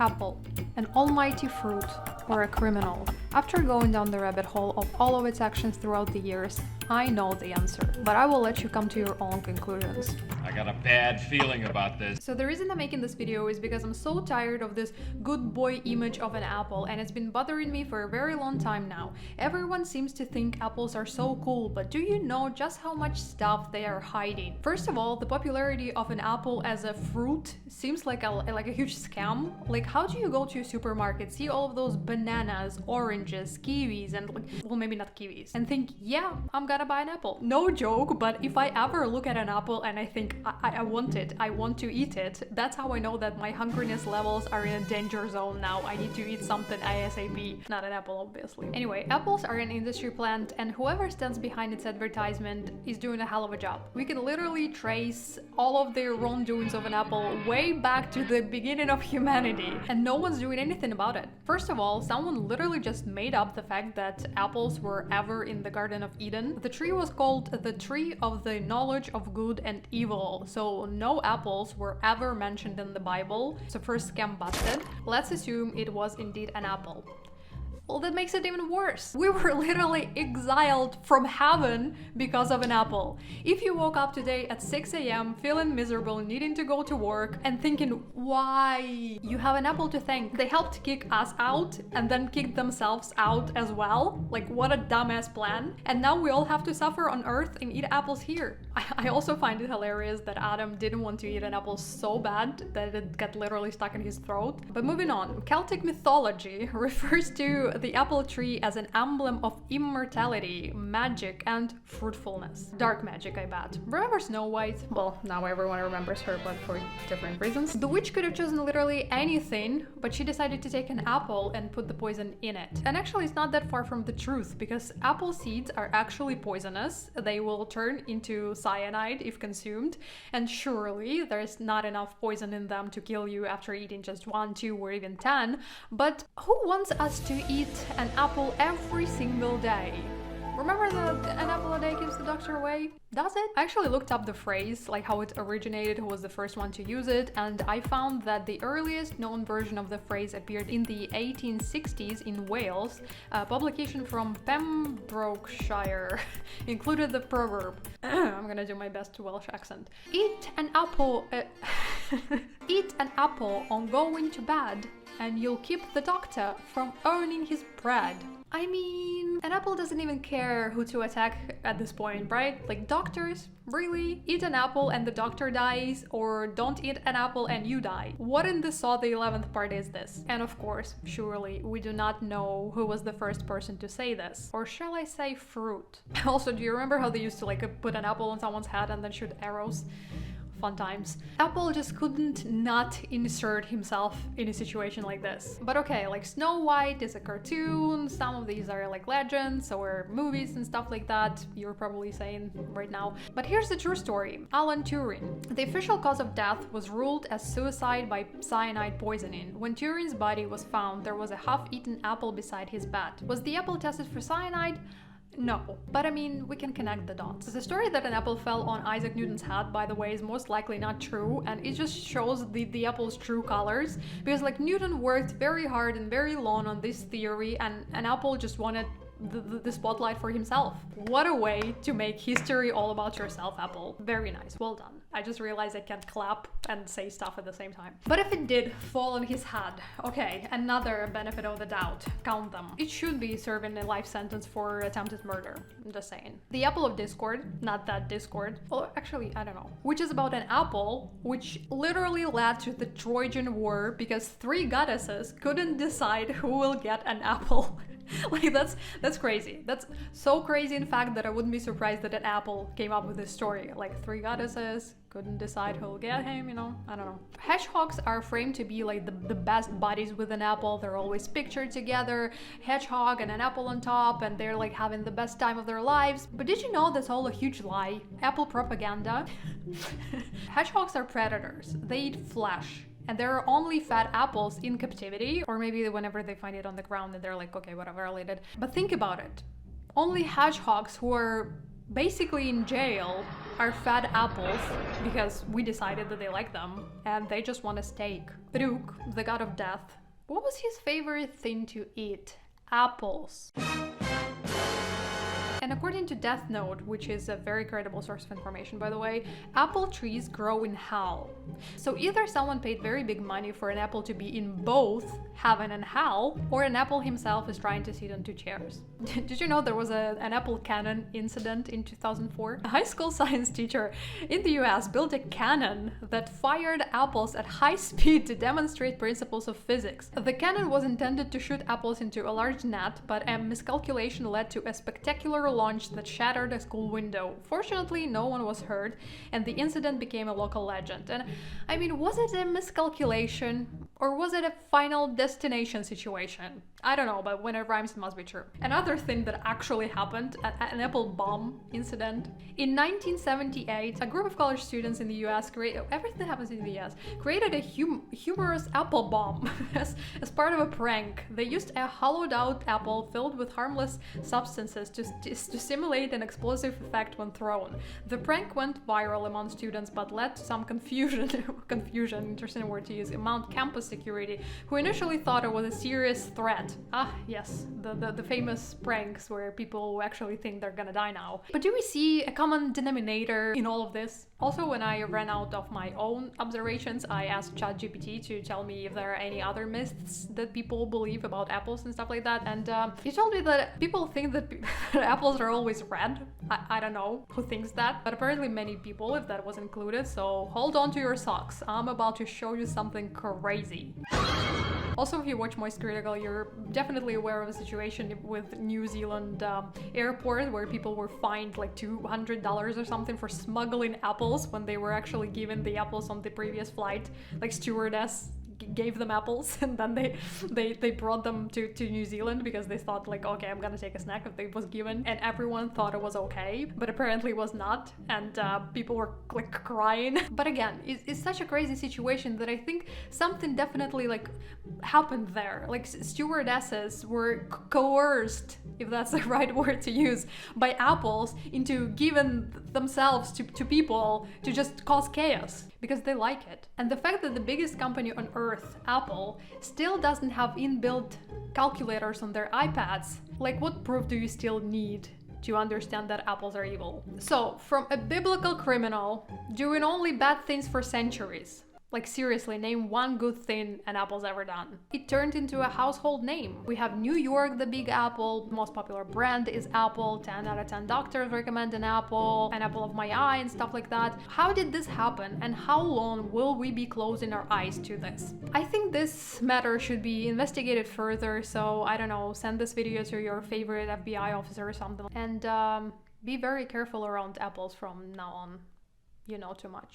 Apple, an almighty fruit, or a criminal? After going down the rabbit hole of all of its actions throughout the years, I know the answer, but I will let you come to your own conclusions. I got a bad feeling about this. So the reason I'm making this video is because I'm so tired of this good boy image of an apple, and it's been bothering me for a very long time now. Everyone seems to think apples are so cool, but do you know just how much stuff they are hiding? First of all, the popularity of an apple as a fruit seems like a huge scam. Like, how do you go to a supermarket, see all of those bananas, oranges, kiwis, and well, maybe not kiwis, and think, yeah, I'm gonna buy an apple? No joke, but if I ever look at an apple and I think I want it, I want to eat it, that's how I know that my hungriness levels are in a danger zone now. I need to eat something ASAP. Not an apple, obviously. Anyway, apples are an industry plant, and whoever stands behind its advertisement is doing a hell of a job. We can literally trace all of the wrongdoings of an apple way back to the beginning of humanity, and no one's doing anything about it. First of all, someone literally just made up the fact that apples were ever in the Garden of Eden. The tree was called the Tree of the Knowledge of Good and Evil, so no apples were ever mentioned in the Bible. So first scam busted. Let's assume it was indeed an apple. Well, that makes it even worse. We were literally exiled from heaven because of an apple. If you woke up today at 6 a.m. feeling miserable, needing to go to work, and thinking, why? You have an apple to thank. They helped kick us out and then kicked themselves out as well. Like, what a dumbass plan. And now we all have to suffer on earth and eat apples here. I also find it hilarious that Adam didn't want to eat an apple so bad that it got literally stuck in his throat. But moving on, Celtic mythology refers to the apple tree as an emblem of immortality, magic, and fruitfulness. Dark magic, I bet. Remember Snow White? Well, now everyone remembers her, but for different reasons. The witch could have chosen literally anything, but she decided to take an apple and put the poison in it. And actually, it's not that far from the truth, because apple seeds are actually poisonous. They will turn into cyanide if consumed, and surely there's not enough poison in them to kill you after eating just 1, 2, or even 10. But who wants us to eat an apple every single day? Remember that an apple a day keeps the doctor away? Does it? I actually looked up the phrase, like how it originated, who was the first one to use it, and I found that the earliest known version of the phrase appeared in the 1860s in Wales. A publication from Pembrokeshire included the proverb. I'm gonna do my best Welsh accent. Eat an apple eat an apple on going to bed, and you'll keep the doctor from earning his bread. I mean, an apple doesn't even care who to attack at this point, right? Like, doctors, really? Eat an apple and the doctor dies, or don't eat an apple and you die? What in the Saw the 11th part is this? And of course, surely, we do not know who was the first person to say this. Or shall I say fruit? Also, do you remember how they used to put an apple on someone's head and then shoot arrows? Fun times. Apple just couldn't not insert himself in a situation like this. But okay, like Snow White is a cartoon, some of these are like legends or movies and stuff like that, you're probably saying right now. But here's the true story. Alan Turing. The official cause of death was ruled as suicide by cyanide poisoning. When Turing's body was found, there was a half-eaten apple beside his bed. Was the apple tested for cyanide? No, but I mean, we can connect the dots. The story that an apple fell on Isaac Newton's head, by the way, is most likely not true, and it just shows the apple's true colors, because like Newton worked very hard and very long on this theory, and an apple just wanted the spotlight for himself. What a way to make history all about yourself, Apple. Very nice, well done. I just realized I can't clap and say stuff at the same time. But if it did fall on his head, okay, another benefit of the doubt, count them. It should be serving a life sentence for attempted murder, I'm just saying. The Apple of Discord, not that Discord, well, actually, I don't know, which is about an apple, which literally led to the Trojan War because 3 goddesses couldn't decide who will get an apple. Like, that's crazy. That's so crazy, in fact, that I wouldn't be surprised that an apple came up with this story. Like, 3 goddesses couldn't decide who'll get him, you know? I don't know. Hedgehogs are framed to be like the best buddies with an apple. They're always pictured together, hedgehog and an apple on top, and they're like having the best time of their lives. But did you know that's all a huge lie? Apple propaganda? Hedgehogs are predators. They eat flesh. And there are only fat apples in captivity, or maybe whenever they find it on the ground and they're like, okay, whatever, I'll eat it. But think about it. Only hedgehogs who are basically in jail are fed apples because we decided that they like them and they just want a steak. Ruk, the god of death, what was his favorite thing to eat? Apples. And according to Death Note, which is a very credible source of information by the way, apple trees grow in hell. So either someone paid very big money for an apple to be in both heaven and hell, or an apple himself is trying to sit on two chairs. Did you know there was an apple cannon incident in 2004? A high school science teacher in the US built a cannon that fired apples at high speed to demonstrate principles of physics. The cannon was intended to shoot apples into a large net, but a miscalculation led to a spectacular launch that shattered a school window. Fortunately, no one was hurt, and the incident became a local legend. And I mean, was it a miscalculation? Or was it a final destination situation? I don't know, but when it rhymes, it must be true. Another thing that actually happened, an apple bomb incident. In 1978, a group of college students in the US everything that happens in the US, created a humorous apple bomb as part of a prank. They used a hollowed out apple filled with harmless substances to simulate an explosive effect when thrown. The prank went viral among students, but led to some confusion, interesting word to use, among campus security, who initially thought it was a serious threat. Ah, yes, the famous pranks where people actually think they're gonna die now. But do we see a common denominator in all of this? Also, when I ran out of my own observations, I asked ChatGPT to tell me if there are any other myths that people believe about apples and stuff like that, and he told me that people think that apples are always red. I don't know who thinks that, but apparently many people, if that was included, so hold on to your socks. I'm about to show you something crazy. Also, if you watch Moist Critical, you're definitely aware of a situation with New Zealand airport where people were fined like $200 or something for smuggling apples when they were actually given the apples on the previous flight. Like stewardess gave them apples and then they brought them to New Zealand because they thought like, okay, I'm gonna take a snack if it was given, and everyone thought it was okay, but apparently it was not, and people were like crying. But again, it's such a crazy situation that I think something definitely like happened there. Like stewardesses were coerced, if that's the right word to use, by apples into giving themselves to people to just cause chaos because they like it. And the fact that the biggest company on earth, Apple, still doesn't have inbuilt calculators on their iPads, like what proof do you still need to understand that apples are evil? So, from a biblical criminal doing only bad things for centuries, like seriously, name one good thing an apple's ever done. It turned into a household name. We have New York, the Big Apple, the most popular brand is Apple, 10 out of 10 doctors recommend an apple of my eye and stuff like that. How did this happen and how long will we be closing our eyes to this? I think this matter should be investigated further, so I don't know, send this video to your favorite FBI officer or something. And be very careful around apples from now on. You know too much.